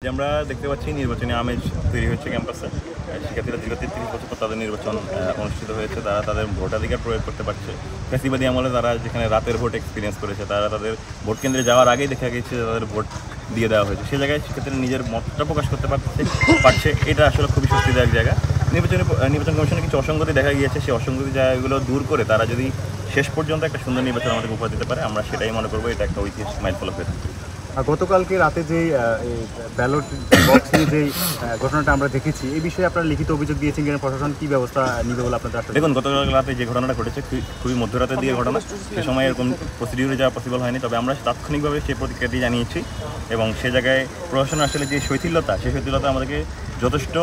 আমরা দেখতে পাচ্ছি নির্বাচনী আমেজ তৈরি হয়েছে ক্যাম্পাসে। শিক্ষার্থীরা দীর্ঘ ৩৩ বছর পর তাদের নির্বাচন অনুষ্ঠিত হয়েছে, তারা তাদের ভোটাধিকার প্রয়োগ করতে পারছে। ফ্যাসিবাদী আমলে তারা যেখানে রাতের ভোট এক্সপিরিয়েন্স করেছে, তারা তাদের ভোট কেন্দ্রে যাওয়ার আগেই দেখা গেছে তাদের ভোট দিয়ে দেওয়া হয়েছে। সে জায়গায় শিক্ষার্থীরা নিজের মতটা প্রকাশ করতে পারছে। এটা আসলে খুবই স্বস্তিদায়ক জায়গা। নির্বাচন কমিশনে কিছু অসঙ্গতি দেখা গিয়েছে, সেই অসঙ্গতি জায়গাগুলো দূর করে তারা যদি শেষ পর্যন্ত একটা সুন্দর নির্বাচন আমাদের উপহার দিতে পারে, আমরা সেটাই মনে করবো এটা একটা ঐতিহাসিক মাইলফলক হয়ে থাকে। গতকালকে রাতে যে ব্যালট বক্সে যে ঘটনাটা আমরা দেখেছি, এই বিষয়ে আপনারা লিখিত অভিযোগ দিয়েছেন কিনা, প্রশাসন কী ব্যবস্থা নিবে বলে আপনাদের আসলে? দেখুন, গতকাল রাতে যে ঘটনাটা ঘটেছে খুবই মধ্যরাতে দিয়ে ঘটনা, সে সময় এরকম প্রসিডিউরে যাওয়া পসিবল হয়নি। তবে আমরা তাৎক্ষণিকভাবে সেই প্রতিক্রিয়াটি জানিয়েছি এবং সে জায়গায় প্রশাসন আসলে যে শৈথিল্যতা, সেই শৈথিল্যতা আমাদেরকে যথেষ্ট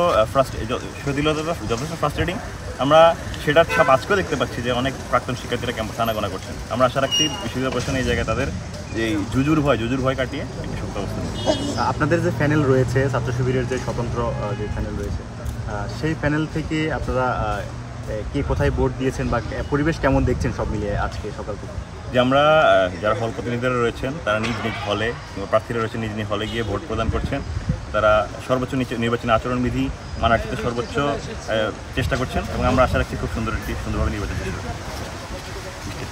ফ্রাস্ট্রেটিং। আমরা সেটার ছাপ আজকেও দেখতে পাচ্ছি যে অনেক প্রাক্তন শিক্ষার্থীরা ক্যাম্পাসে আনাগোনা করছেন। আমরা আশা রাখছি বিশ্ববিদ্যালয় প্রশাসন এই জায়গায় তাদের যে জুজুর ভয় কাটিয়ে একটি সুস্থ অবস্থা। আপনাদের যে প্যানেল রয়েছে, ছাত্র শিবিরের যে স্বতন্ত্র যে প্যানেল রয়েছে, সেই প্যানেল থেকে আপনারা কে কোথায় ভোট দিয়েছেন বা পরিবেশ কেমন দেখছেন সব মিলিয়ে আজকে সকাল থেকে? যে আমরা যারা হল প্রতিনিধিরা রয়েছেন তারা নিজ নিজ হলে, প্রার্থীরা রয়েছেন নিজ নিজ হলে গিয়ে ভোট প্রদান করছেন। তারা সর্বোচ্চ নির্বাচনী আচরণবিধি মানার ক্ষেত্রে সর্বোচ্চ চেষ্টা করছেন এবং আমরা আশা রাখছি খুব সুন্দরভাবে নির্বাচন করব।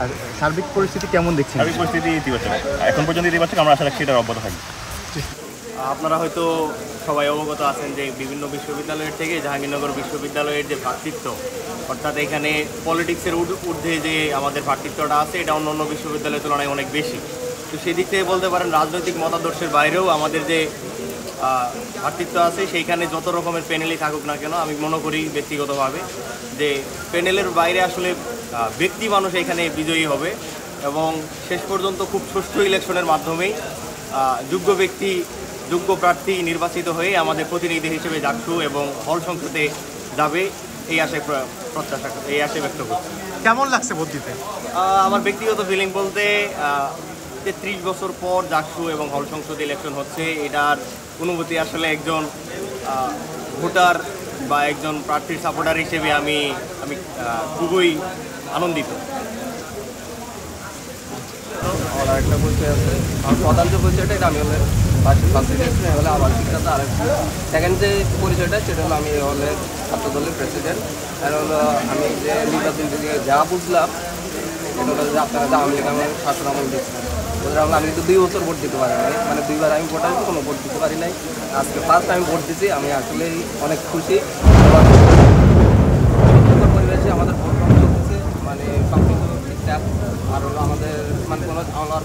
আর সার্বিক পরিস্থিতি কেমন দেখছেন? সার্বিক পরিস্থিতি ইতিবাচক, এখন পর্যন্ত ইতিবাচক। আমরা আশা রাখছি এটা অব্যাহত থাকবে। আপনারা হয়তো সবাই অবগত আছেন যে বিভিন্ন বিশ্ববিদ্যালয়ের থেকে জাহাঙ্গীরনগর বিশ্ববিদ্যালয়ের যে ভ্রাতৃত্ব, অর্থাৎ এখানে পলিটিক্সের ঊর্ধ্বে যে আমাদের ভ্রাতৃত্বটা আছে, এটা অন্য অন্য বিশ্ববিদ্যালয়ের তুলনায় অনেক বেশি। তো সেদিক থেকে বলতে পারেন রাজনৈতিক মতাদর্শের বাইরেও আমাদের যে ভ্রাতৃত্ব আছে, সেইখানে যত রকমের প্যানেলই থাকুক না কেন, আমি মনে করি ব্যক্তিগতভাবে যে প্যানেলের বাইরে আসলে ব্যক্তি মানুষ এখানে বিজয়ী হবে এবং শেষ পর্যন্ত খুব সুষ্ঠু ইলেকশনের মাধ্যমেই যোগ্য প্রার্থী নির্বাচিত হয়ে আমাদের প্রতিনিধি হিসেবে জাকসু এবং হল সংসদে যাবে, এই আশায় ব্যক্ত করছি। কেমন লাগছে ভোট দিতে? আমার ব্যক্তিগত ফিলিং বলতে ৩৩ বছর পর জাকসু এবং হল সংসদে ইলেকশন হচ্ছে, এটার অনুভূতি আসলে একজন ভোটার বা একজন প্রার্থীর সাপোর্টার হিসেবে আমি খুবই আনন্দিত। আমার একটা পরিচয় আছে, আমার প্রধান যে পরিচয়টা এটা আমি হলে হলে আমার শিক্ষাটা আর সেকেন্ড যে পরিচয়টা সেটা হলো আমি হলে ছাত্র দলের প্রেসিডেন্ট। আর হলো আমি যে নির্বাচন থেকে যা বুঝলাম এটা হলো যে আপনারা যে আওয়ামী লীগ আমার শাসন আমল দিচ্ছেন, আমি কিন্তু 2 বছর ভোট দিতে পারি নাই, মানে 2বার আমি ভোট আসবো, কোনো ভোট দিতে পারি নাই। আজকে ফার্স্ট আমি ভোট দিচ্ছি, আমি আসলেই অনেক খুশি। পরিবেশে আমাদের ভোট চলতেছে, মানে সব কিছু ঠিকঠাক। আর হলো আমাদের মানে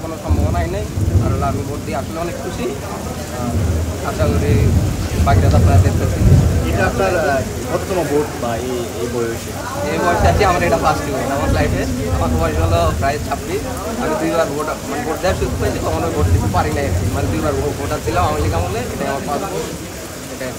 কোনো সম্ভাবনাই নেই। আর হলো আমি ভোট দিয়ে আসলে অনেক খুশি। আশা করি বাকিটা আপনারা দেখতেছি। এটা আপনার কততম ভোট বা এই বয়সে? এই বয়সে আছি আমার এটা ফার্স্ট ভোট আমার লাইফে। আমার বয়স হলো প্রায় 26। আমি 2বার ভোট দেওয়ার সুযোগ পেয়েছি, তখন ভোট দিতে পারি নাই। মানে 2বার ভোটার ছিলাম আওয়ামী লীগ আমলে, এটাই আমার ফার্স্ট ভোট। এটাই